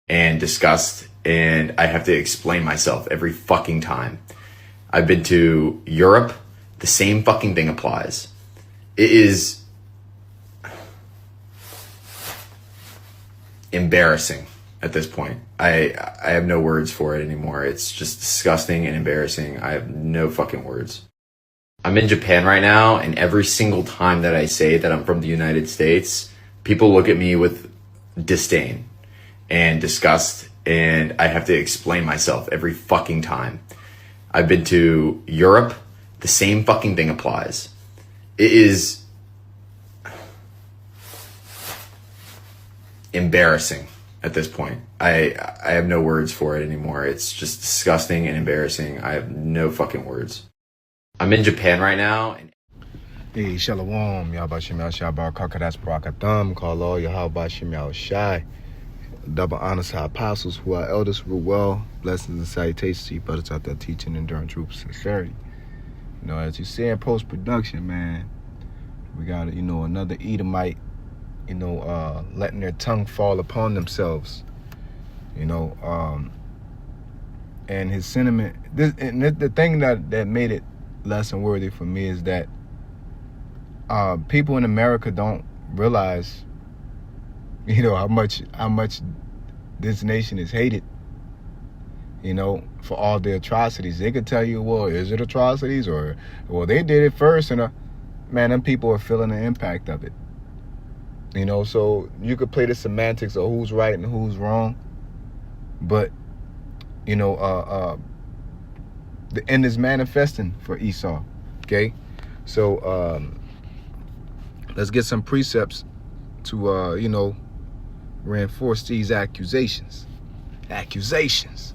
and disgust, and I have to explain myself every fucking time. I've been to Europe, the same fucking thing applies. It is embarrassing at this point. I have no words for it anymore. It's just disgusting and embarrassing. I have no fucking words. I'm in Japan right now, and every single time that I say that I'm from the United States, people look at me with disdain and disgust, and I have to explain myself every fucking time. I've been to Europe, the same fucking thing applies. It is embarrassing at this point. I have no words for it anymore. It's just disgusting and embarrassing. I have no fucking words. I'm in Japan right now. Hey, Shalom, Yahbashim Yahshai Barakadas Barakatham, Kalo, Yahabashim Yahshai. Double honors to our apostles who are elders, rule well. Blessings and salutations to you brothers out there teaching, enduring truth, sincerity. You know, as you see in post-production, man, we got, another Edomite, letting their tongue fall upon themselves. And his sentiment, the thing that made it lesson worthy for me is that people in America don't realize, how much this nation is hated, for all the atrocities. They could tell you, well, is it atrocities, or, well, they did it first, and man, them people are feeling the impact of it. So you could play the semantics of who's right and who's wrong, but the end is manifesting for Esau. Okay, so let's get some precepts to reinforce these accusations. Accusations.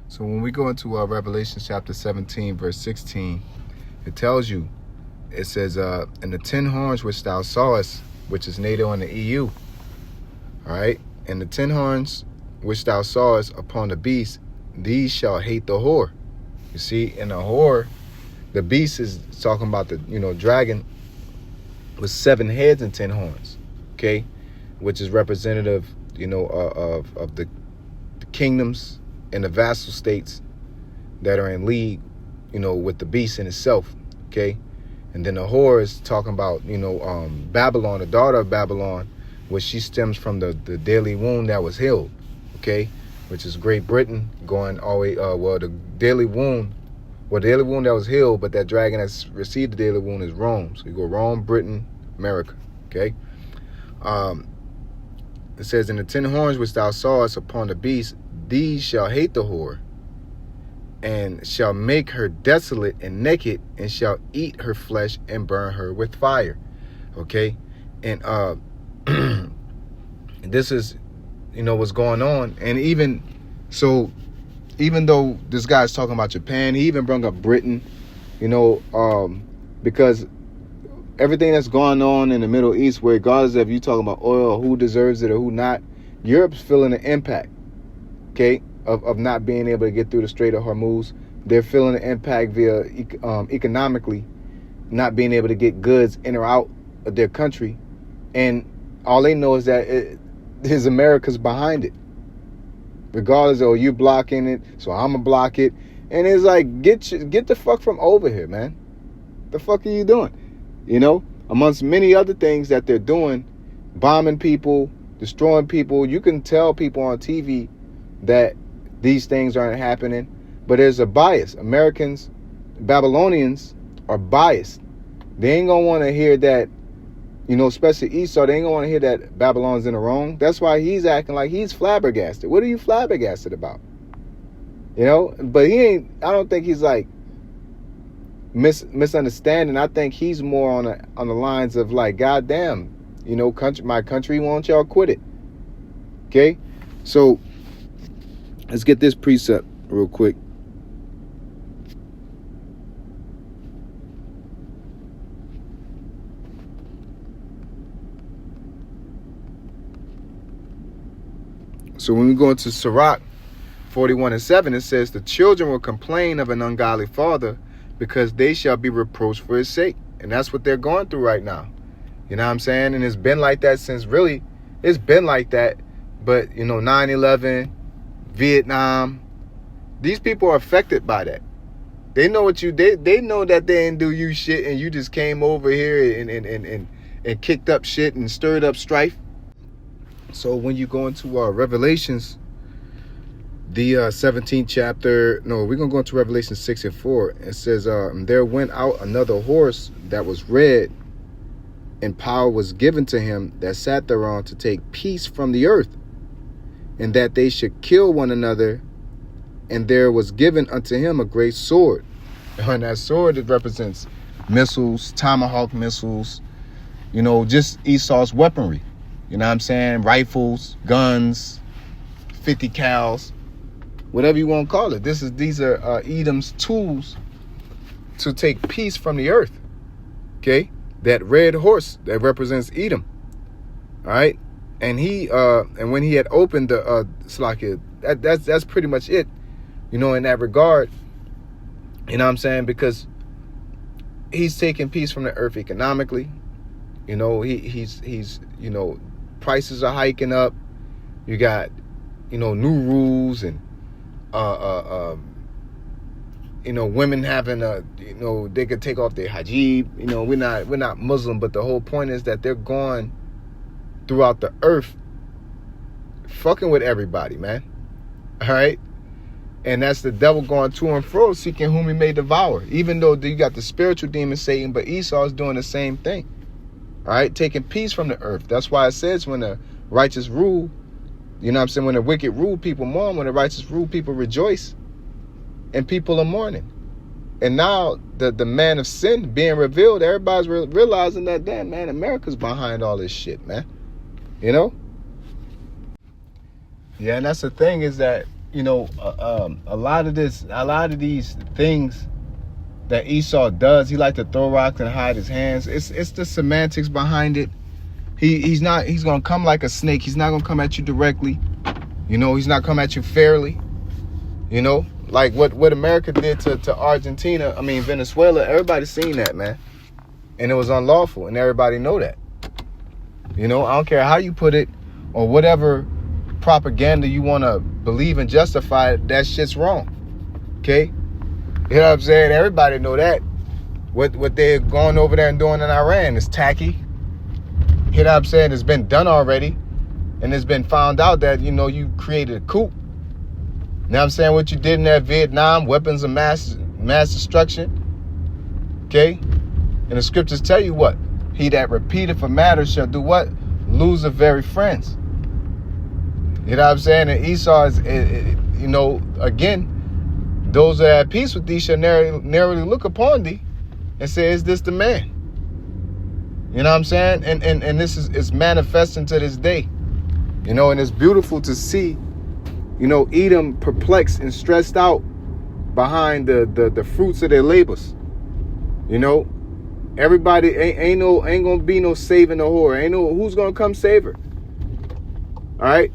So when we go into Revelation chapter 17, verse 16, it tells you, it says, and the 10 horns which thou sawest, which is NATO and the EU, all right, and the 10 horns which thou sawest upon the beast, these shall hate the whore. You see, in the whore, the beast is talking about the, dragon with 7 heads and 10 horns, okay, which is representative, of the kingdoms and the vassal states that are in league, with the beast in itself, okay. And then the whore is talking about, Babylon, the daughter of Babylon, which she stems from the deadly wound that was healed, okay, which is Great Britain going all the way, the deadly wound that was healed, but that dragon that's received the deadly wound is Rome. So you go Rome, Britain, America, okay. It says, in the 10 horns which thou sawest upon the beast, these shall hate the whore, and shall make her desolate and naked, and shall eat her flesh and burn her with fire. Okay, and this is, what's going on. And even though this guy's talking about Japan, he even brought up Britain, because everything that's going on in the Middle East, regardless of you talking about oil or who deserves it or who not, Europe's feeling the impact, okay, of not being able to get through the Strait of Hormuz. They're feeling the impact via economically, not being able to get goods in or out of their country. And all they know is that America's behind it. Regardless of, you blocking it, so I'm going to block it. And it's like, get the fuck from over here, man. The fuck are you doing? Amongst many other things that they're doing, bombing people, destroying people. You can tell people on TV that these things aren't happening, but there's a bias. Americans, Babylonians are biased. They ain't gonna want to hear that, especially Esau, they ain't gonna want to hear that Babylon's in the wrong. That's why he's acting like he's flabbergasted. What are you flabbergasted about? But he ain't, I don't think he's like misunderstanding. I think he's more on the lines of like, goddamn, my country won't y'all quit it. Okay, so let's get this precept real quick. So when we go into Sirach 41:7, it says, the children will complain of an ungodly father, because they shall be reproached for his sake. And that's what they're going through right now. You know what I'm saying? And it's been like that since really, it's been like that. But, 9/11, Vietnam, these people are affected by that. They know what they know that they didn't do you shit, and you just came over here and kicked up shit and stirred up strife. So when you go into Revelations, the 17th chapter, we're going to go into Revelation 6 and 4. It says, there went out another horse that was red, and power was given to him that sat thereon to take peace from the earth, and that they should kill one another. And there was given unto him a great sword. And that sword, it represents missiles, tomahawk missiles, just Esau's weaponry. You know what I'm saying? Rifles, guns, 50 cals, whatever you want to call it. These are Edom's tools to take peace from the earth. Okay? That red horse that represents Edom. All right? And and when he had opened the Slakia, that's pretty much it. In that regard, you know what I'm saying? Because he's taking peace from the earth economically. He's prices are hiking up. You got, new rules and, women having they could take off their hijab. We're not Muslim, but the whole point is that they're going throughout the earth fucking with everybody, man. All right? And that's the devil going to and fro, seeking whom he may devour. Even though you got the spiritual demon Satan, but Esau is doing the same thing. All right, taking peace from the earth. That's why it says when the righteous rule, when the wicked rule, people mourn. When the righteous rule, people rejoice. And people are mourning. And now the man of sin being revealed, everybody's realizing that, damn, man, America's behind all this shit, man. Yeah, and that's the thing is that, a lot of these things that Esau does, he like to throw rocks and hide his hands. It's the semantics behind it. He's gonna come like a snake. He's not gonna come at you directly. He's not come at you fairly. Like what America did to Argentina, Venezuela, everybody's seen that, man. And it was unlawful, and everybody know that. I don't care how you put it or whatever propaganda you want to believe and justify, that shit's wrong. Okay? You know what I'm saying? Everybody know that. What they're going over there and doing in Iran is tacky. You know what I'm saying? It's been done already. And it's been found out that, you created a coup. You know what I'm saying? What you did in that Vietnam, weapons of mass destruction. Okay? And the scriptures tell you what? He that repeateth a matter shall do what? Lose the very friends. You know what I'm saying? And Esau is, again, those that are at peace with thee shall narrowly look upon thee and say, is this the man? You know what I'm saying? And this is manifesting to this day. And it's beautiful to see, Edom perplexed and stressed out behind the fruits of their labors. Everybody ain't gonna be no saving the whore. Ain't no who's gonna come save her. All right?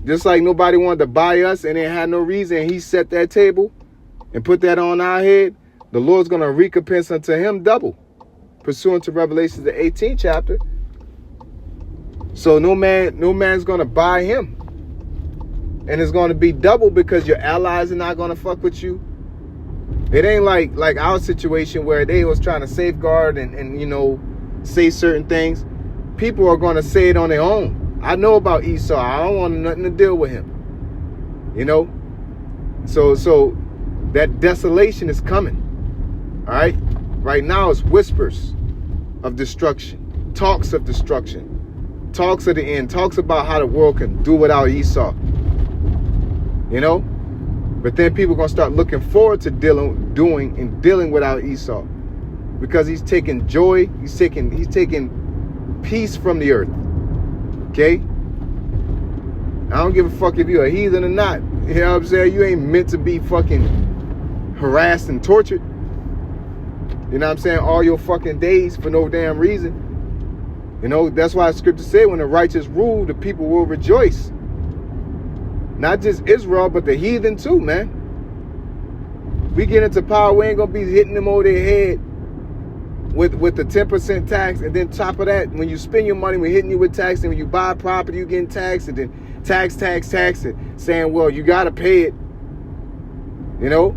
Just like nobody wanted to buy us and they had no reason, he set that table and put that on our head. The Lord's going to recompense unto him double, pursuant to Revelation, the 18th chapter. So no man's going to buy him. And it's going to be double because your allies are not going to fuck with you. It ain't like our situation where they was trying to safeguard and say certain things. People are going to say it on their own. I know about Esau. I don't want nothing to deal with him. So that desolation is coming. All right? Right now it's whispers of destruction. Talks of destruction. Talks of the end. Talks about how the world can do without Esau. But then people are going to start looking forward to dealing without Esau. Because he's taking joy. He's taking peace from the earth. Okay? I don't give a fuck if you're a heathen or not. You know what I'm saying? You ain't meant to be fucking harassed and tortured. You know what I'm saying? All your fucking days for no damn reason. That's why the scripture said when the righteous rule, the people will rejoice. Not just Israel, but the heathen too, man. We get into power, we ain't gonna be hitting them over their head with the 10% tax, and then top of that, when you spend your money, we're hitting you with tax, and when you buy property, you getting taxed, and then tax, and saying, well, you gotta pay it, you know?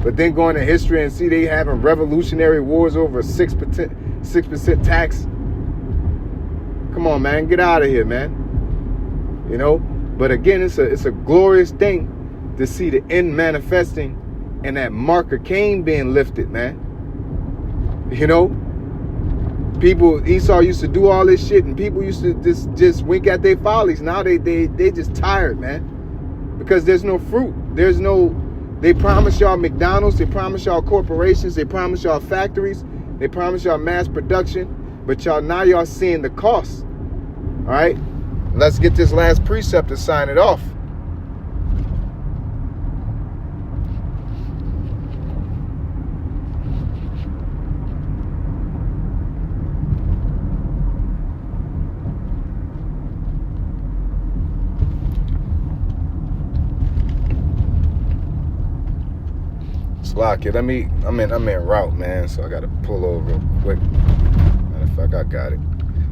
But then going to history and see they having revolutionary wars over a 6% tax. Come on, man, get out of here, man. You know? But again, it's a glorious thing to see the end manifesting and that mark of Cain being lifted, man. You know? People, Esau used to do all this shit, and people used to just wink at their follies. Now they just tired, man. Because there's no fruit. There's no, they promise y'all McDonald's, they promise y'all corporations, they promise y'all factories, they promise y'all mass production, but now y'all seeing the cost. All right? Let's get this last precept to sign it off. Lock it. I'm in route, man, so I gotta pull over real quick. Matter of fact, I got it.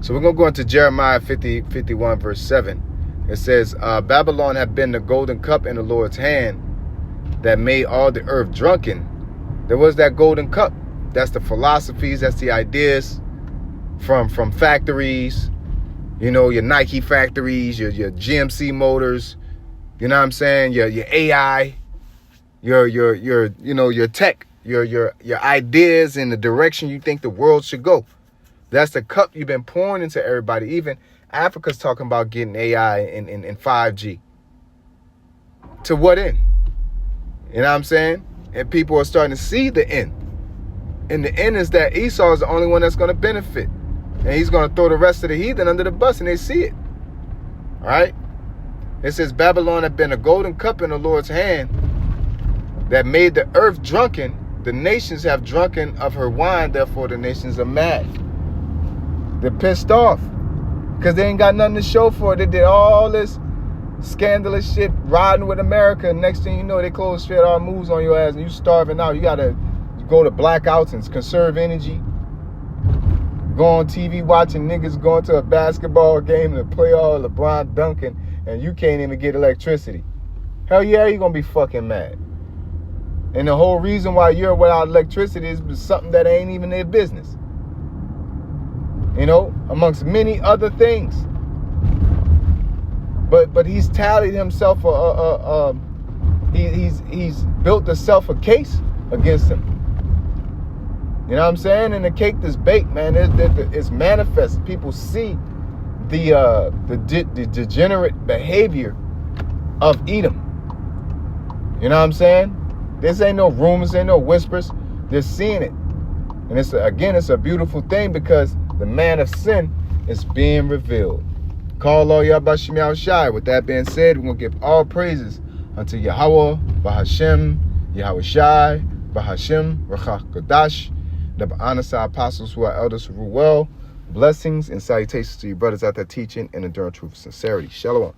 So we're gonna go into Jeremiah 51 verse 7. It says, Babylon had been the golden cup in the Lord's hand that made all the earth drunken. There was that golden cup. That's the philosophies, that's the ideas from factories, you know, your Nike factories, your GMC motors, you know what I'm saying, your AI, your you know, your tech, your ideas and the direction you think the world should go. That's the cup you've been pouring into everybody. Even Africa's talking about getting AI and 5G. To what end? You know what I'm saying? And people are starting to see the end. And the end is that Esau is the only one that's going to benefit. And he's going to throw the rest of the heathen under the bus, and they see it. All right? It says, Babylon had been a golden cup in the Lord's hand that made the earth drunken. The nations have drunken of her wine, therefore the nations are mad. They're pissed off because they ain't got nothing to show for it. They did all this scandalous shit, riding with America, and next thing you know, they close straight all moves on your ass, and you starving out. You gotta go to blackouts and conserve energy. Go on TV watching niggas going to a basketball game and play all LeBron dunking, and you can't even get electricity. Hell yeah, you gonna be fucking mad. And the whole reason why you're without electricity is something that ain't even their business. You know, amongst many other things. But he's tallied himself he's built himself a case against him. You know what I'm saying? And the cake is baked, man. It's manifest. People see the degenerate behavior of Edom. You know what I'm saying? This ain't no rumors, ain't no whispers. They're seeing it. And it's a beautiful thing because the man of sin is being revealed. Call all Yahbashim Yahushai. With that being said, we're going to give all praises unto Yahweh, Bahashem, Yahushai, Bahashem, Rachach Kodash, the Anasa apostles who are elders who rule well. Blessings and salutations to you brothers out there teaching and enduring truth and sincerity. Shalom.